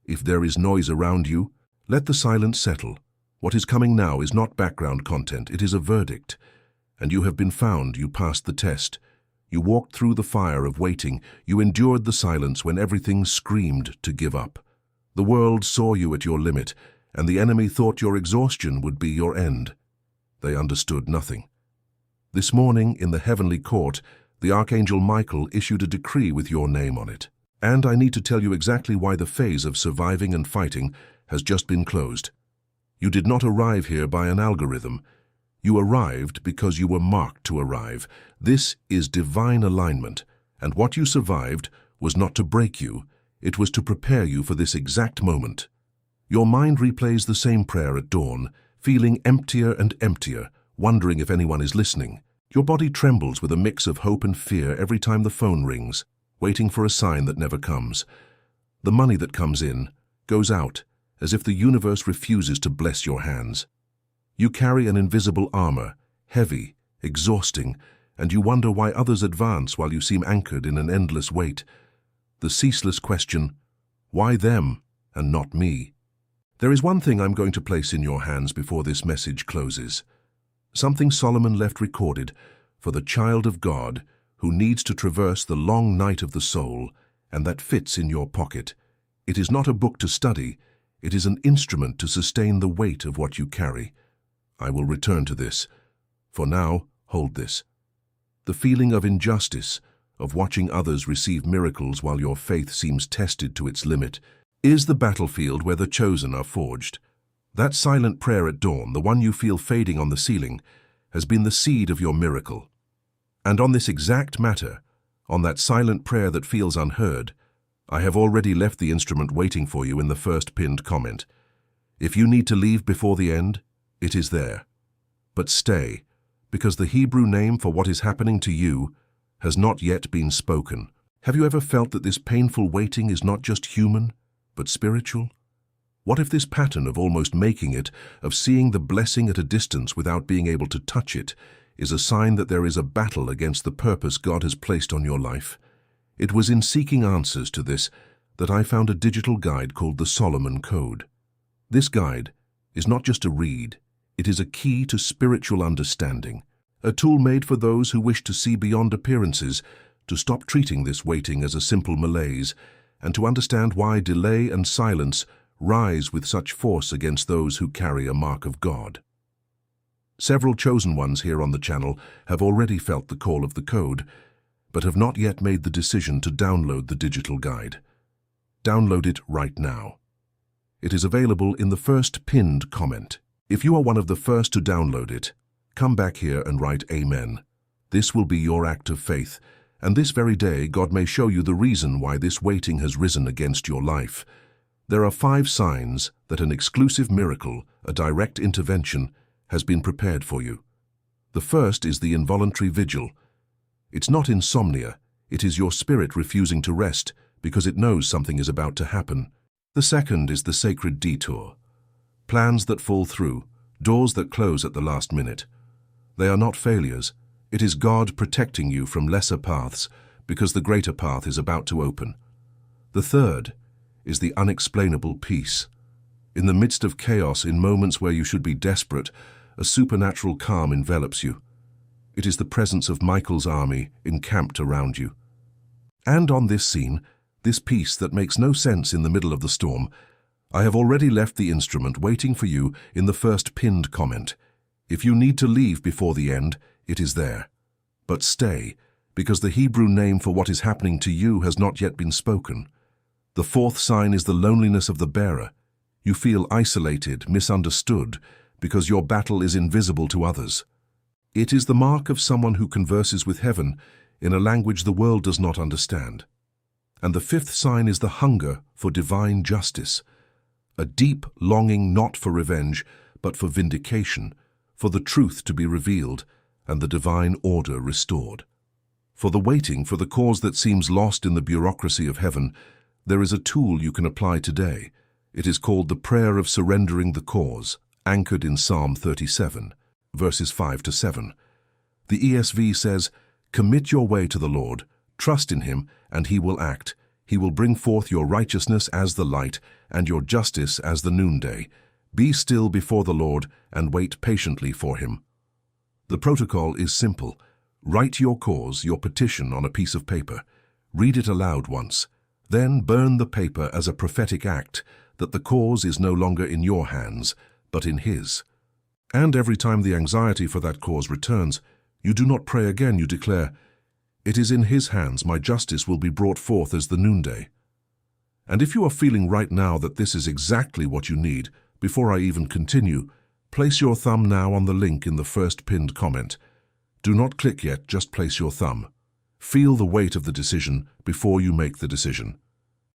If there is noise around you, let the silence settle. What is coming now is not background content, it is a verdict. And you have been found, you passed the test. You walked through the fire of waiting, you endured the silence when everything screamed to give up. The world saw you at your limit, and the enemy thought your exhaustion would be your end. They understood nothing. This morning, in the heavenly court, the Archangel Michael issued a decree with your name on it. And I need to tell you exactly why the phase of surviving and fighting has just been closed. You did not arrive here by an algorithm. You arrived because you were marked to arrive. This is divine alignment, and what you survived was not to break you, it was to prepare you for this exact moment. Your mind replays the same prayer at dawn, feeling emptier and emptier, wondering if anyone is listening. Your body trembles with a mix of hope and fear every time the phone rings, waiting for a sign that never comes. The money that comes in goes out, as if the universe refuses to bless your hands. You carry an invisible armor, heavy, exhausting, and you wonder why others advance while you seem anchored in an endless wait. The ceaseless question, why them and not me? There is one thing I'm going to place in your hands before this message closes. Something Solomon left recorded for the child of God who needs to traverse the long night of the soul, and that fits in your pocket. It is not a book to study, it is an instrument to sustain the weight of what you carry. I will return to this. For now, hold this. The feeling of injustice, of watching others receive miracles while your faith seems tested to its limit, is the battlefield where the chosen are forged. That silent prayer at dawn, the one you feel fading on the ceiling, has been the seed of your miracle. And on this exact matter, on that silent prayer that feels unheard, I have already left the instrument waiting for you in the first pinned comment. If you need to leave before the end, it is there. But stay, because the Hebrew name for what is happening to you has not yet been spoken. Have you ever felt that this painful waiting is not just human, but spiritual? What if this pattern of almost making it, of seeing the blessing at a distance without being able to touch it, is a sign that there is a battle against the purpose God has placed on your life? It was in seeking answers to this that I found a digital guide called the Solomon Code. This guide is not just a read, it is a key to spiritual understanding, a tool made for those who wish to see beyond appearances, to stop treating this waiting as a simple malaise, and to understand why delay and silence rise with such force against those who carry a mark of God. Several chosen ones here on the channel have already felt the call of the code, but have not yet made the decision to download the digital guide. Download it right now. It is available in the first pinned comment. If you are one of the first to download it, come back here and write Amen. This will be your act of faith, and this very day God may show you the reason why this waiting has risen against your life. There are 5 signs that an exclusive miracle, a direct intervention, has been prepared for you. The first is the involuntary vigil. It's not insomnia, it is your spirit refusing to rest because it knows something is about to happen. The second is the sacred detour. Plans that fall through, doors that close at the last minute. They are not failures. It is God protecting you from lesser paths because the greater path is about to open. The third is the unexplainable peace. In the midst of chaos, in moments where you should be desperate, a supernatural calm envelops you. It is the presence of Michael's army encamped around you. And on this scene, this peace that makes no sense in the middle of the storm, I have already left the instrument waiting for you in the first pinned comment. If you need to leave before the end, it is there. But stay, because the Hebrew name for what is happening to you has not yet been spoken. The fourth sign is the loneliness of the bearer. You feel isolated, misunderstood, because your battle is invisible to others. It is the mark of someone who converses with heaven in a language the world does not understand. And the fifth sign is the hunger for divine justice, a deep longing not for revenge, but for vindication, for the truth to be revealed and the divine order restored. For the waiting for the cause that seems lost in the bureaucracy of heaven, there is a tool you can apply today. It is called the prayer of surrendering the cause, anchored in Psalm 37, verses 5 to 7. The ESV says, "Commit your way to the Lord, trust in him, and he will act. He will bring forth your righteousness as the light, and your justice as the noonday. Be still before the Lord, and wait patiently for him. The protocol is simple. Write your cause, your petition, on a piece of paper. Read it aloud once. Then burn the paper as a prophetic act that the cause is no longer in your hands, but in his. And every time the anxiety for that cause returns, you do not pray again, you declare, "It is in his hands, my justice will be brought forth as the noonday." And if you are feeling right now that this is exactly what you need, before I even continue, place your thumb now on the link in the first pinned comment. Do not click yet, just place your thumb. Feel the weight of the decision before you make the decision.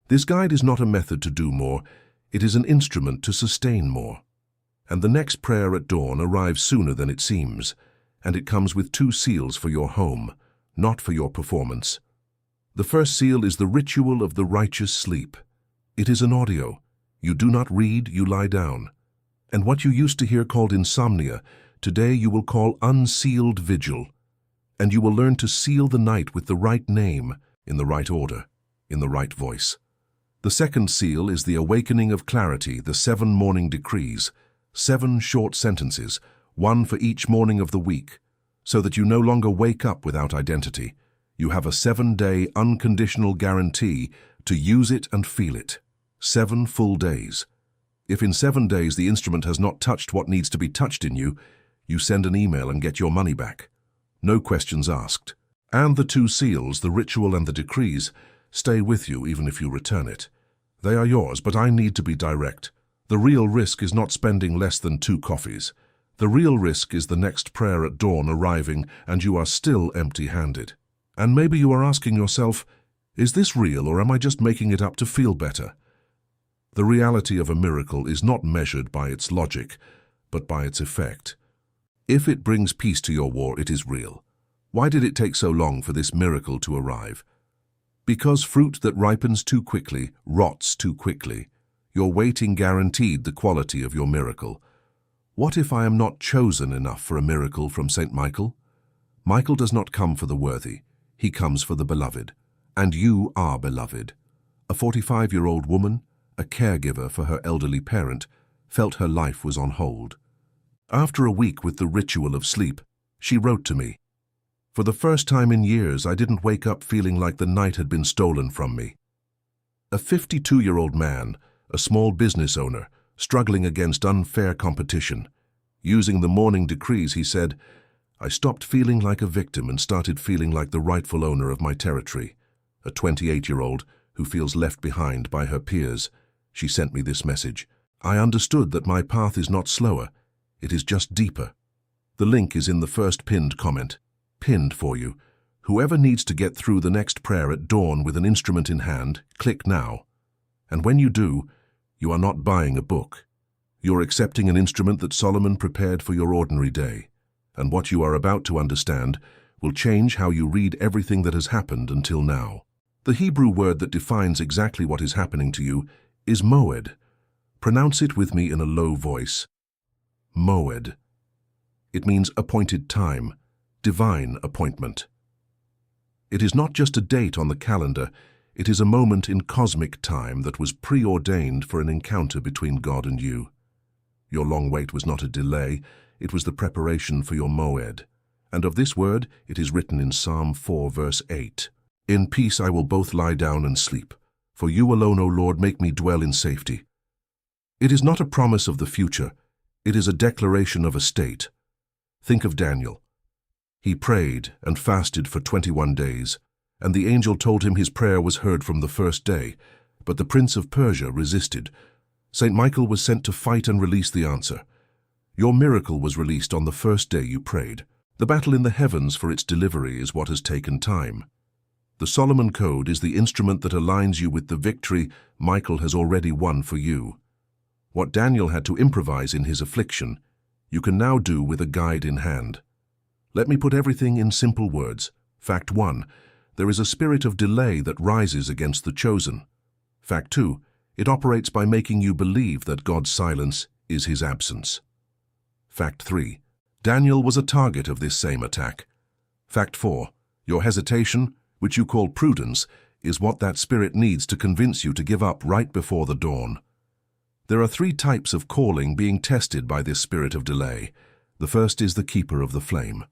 This guide is not a method to do more, it is an instrument to sustain more. And the next prayer at dawn arrives sooner than it seems, and it comes with 2 seals for your home, not for your performance. The first seal is the ritual of the righteous sleep. It is an audio. You do not read, you lie down. And what you used to hear called insomnia, today you will call unsealed vigil. And you will learn to seal the night with the right name, in the right order, in the right voice. The second seal is the awakening of clarity, the 7 morning decrees, 7 short sentences, 1 for each morning of the week, so that you no longer wake up without identity. You have a 7-day unconditional guarantee to use it and feel it. 7 full days. If in 7 days the instrument has not touched what needs to be touched in you, you send an email and get your money back. No questions asked. And the 2 seals, the ritual and the decrees, stay with you even if you return it. They are yours, but I need to be direct. The real risk is not spending less than 2 coffees. The real risk is the next prayer at dawn arriving and you are still empty-handed. And maybe you are asking yourself, is this real or am I just making it up to feel better? The reality of a miracle is not measured by its logic, but by its effect. If it brings peace to your war, it is real. Why did it take so long for this miracle to arrive? Because fruit that ripens too quickly rots too quickly. Your waiting guaranteed the quality of your miracle. What if I am not chosen enough for a miracle from St. Michael? Michael does not come for the worthy. He comes for the beloved. And you are beloved. A 45-year-old woman, a caregiver for her elderly parent, felt her life was on hold. After a week with the ritual of sleep, she wrote to me, "For the first time in years, I didn't wake up feeling like the night had been stolen from me." A 52-year-old man, a small business owner, struggling against unfair competition. Using the morning decrees, he said, "I stopped feeling like a victim and started feeling like the rightful owner of my territory." A 28-year-old who feels left behind by her peers, she sent me this message. "I understood that my path is not slower, it is just deeper." The link is in the first pinned comment, pinned for you. Whoever needs to get through the next prayer at dawn with an instrument in hand, click now. And when you do, you are not buying a book. You're accepting an instrument that Solomon prepared for your ordinary day. And what you are about to understand will change how you read everything that has happened until now. The Hebrew word that defines exactly what is happening to you is moed. Pronounce it with me in a low voice. Moed. It means appointed time, divine appointment. It is not just a date on the calendar, it is a moment in cosmic time that was preordained for an encounter between God and you. Your long wait was not a delay, it was the preparation for your moed. And of this word, it is written in Psalm 4 verse 8. "In peace I will both lie down and sleep. For you alone, O Lord, make me dwell in safety." It is not a promise of the future, it is a declaration of a state. Think of Daniel. He prayed and fasted for 21 days, and the angel told him his prayer was heard from the first day, but the prince of Persia resisted. St. Michael was sent to fight and release the answer. Your miracle was released on the first day you prayed. The battle in the heavens for its delivery is what has taken time. The Solomon Code is the instrument that aligns you with the victory Michael has already won for you. What Daniel had to improvise in his affliction, you can now do with a guide in hand. Let me put everything in simple words. Fact 1. There is a spirit of delay that rises against the chosen. Fact 2. It operates by making you believe that God's silence is his absence. Fact 3. Daniel was a target of this same attack. Fact 4. Your hesitation, which you call prudence, is what that spirit needs to convince you to give up right before the dawn. There are 3 types of calling being tested by this spirit of delay. The first is the keeper of the flame,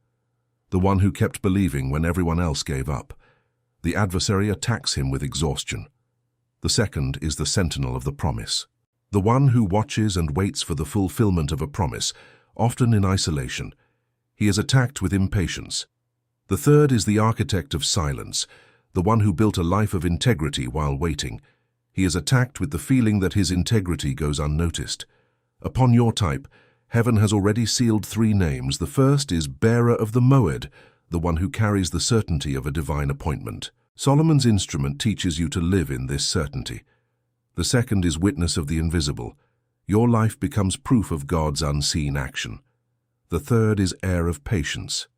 the one who kept believing when everyone else gave up. The adversary attacks him with exhaustion. The second is the sentinel of the promise, the one who watches and waits for the fulfillment of a promise, often in isolation. He is attacked with impatience. The third is the architect of silence, the one who built a life of integrity while waiting. He is attacked with the feeling that his integrity goes unnoticed. Upon your type, heaven has already sealed 3 names. The first is bearer of the moed, the one who carries the certainty of a divine appointment. Solomon's instrument teaches you to live in this certainty. The second is witness of the invisible. Your life becomes proof of God's unseen action. The third is heir of patience,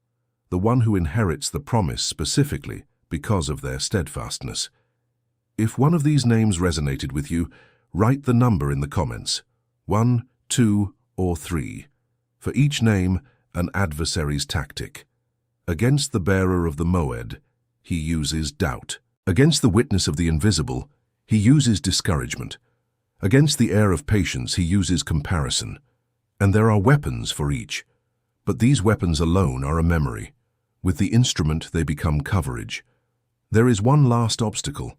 the one who inherits the promise specifically because of their steadfastness. If one of these names resonated with you, write the number in the comments, 1, 2, or 3. For each name, an adversary's tactic. Against the bearer of the moed, he uses doubt. Against the witness of the invisible, he uses discouragement. Against the heir of patience, he uses comparison. And there are weapons for each. But these weapons alone are a memory. With the instrument, they become coverage. There is one last obstacle,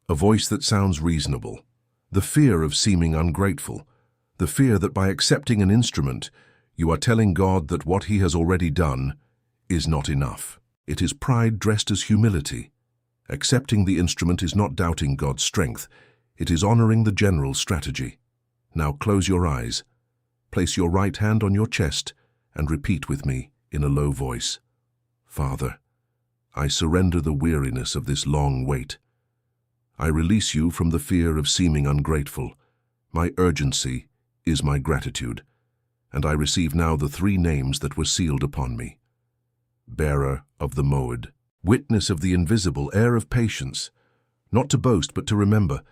a voice that sounds reasonable, the fear of seeming ungrateful, the fear that by accepting an instrument, you are telling God that what he has already done is not enough. It is pride dressed as humility. Accepting the instrument is not doubting God's strength, it is honoring the general strategy. Now close your eyes, place your right hand on your chest, and repeat with me in a low voice. Father, I surrender the weariness of this long wait. I release you from the fear of seeming ungrateful. My urgency is my gratitude, and I receive now the 3 names that were sealed upon me. Bearer of the moed, witness of the invisible, heir of patience, not to boast but to remember.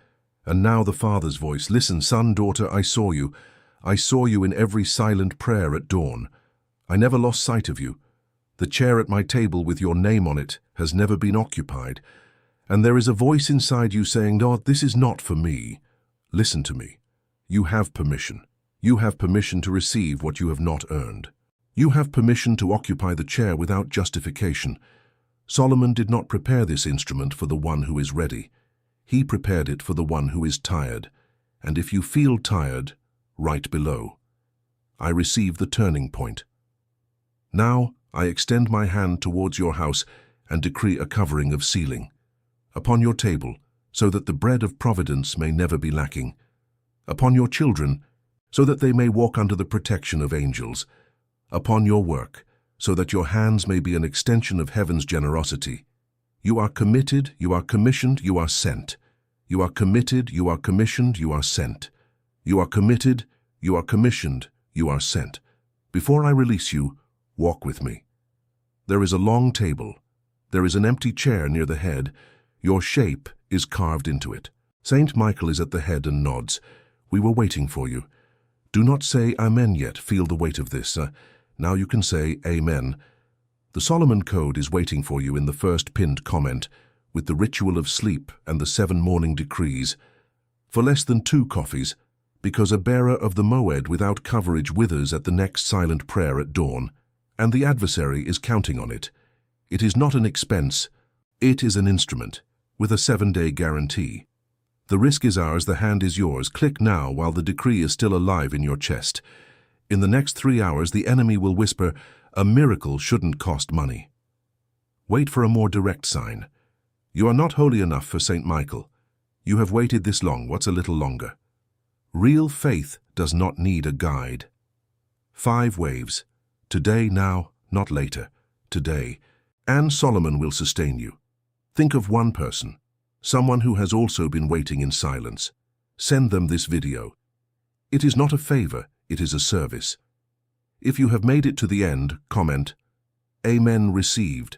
And now the Father's voice, listen, son, daughter, I saw you. I saw you in every silent prayer at dawn. I never lost sight of you. The chair at my table with your name on it has never been occupied. And there is a voice inside you saying, "God, this is not for me." Listen to me. You have permission. You have permission to receive what you have not earned. You have permission to occupy the chair without justification. Solomon did not prepare this instrument for the one who is ready. He prepared it for the one who is tired. And if you feel tired, write below, I receive the turning point. Now I extend my hand towards your house and decree a covering of sealing upon your table, so that the bread of providence may never be lacking, upon your children, so that they may walk under the protection of angels, upon your work, so that your hands may be an extension of heaven's generosity. You are committed, you are commissioned, you are sent. You are committed, you are commissioned, you are sent. You are committed, you are commissioned, you are sent. Before I release you, walk with me. There is a long table. There is an empty chair near the head. Your shape is carved into it. Saint Michael is at the head and nods. We were waiting for you. Do not say Amen yet. Feel the weight of this. Now you can say Amen. The Solomon Code is waiting for you in the first pinned comment, with the ritual of sleep and the 7 morning decrees. For less than 2 coffees, because a bearer of the moed without coverage withers at the next silent prayer at dawn, and the adversary is counting on it. It is not an expense, it is an instrument, with a 7-day guarantee. The risk is ours, the hand is yours. Click now while the decree is still alive in your chest. In the next 3 hours, the enemy will whisper, a miracle shouldn't cost money. Wait for a more direct sign. You are not holy enough for St. Michael. You have waited this long, what's a little longer? Real faith does not need a guide. 5 waves. Today, now, not later. Today. And Solomon will sustain you. Think of one person, someone who has also been waiting in silence. Send them this video. It is not a favor, it is a service. If you have made it to the end, comment, Amen received.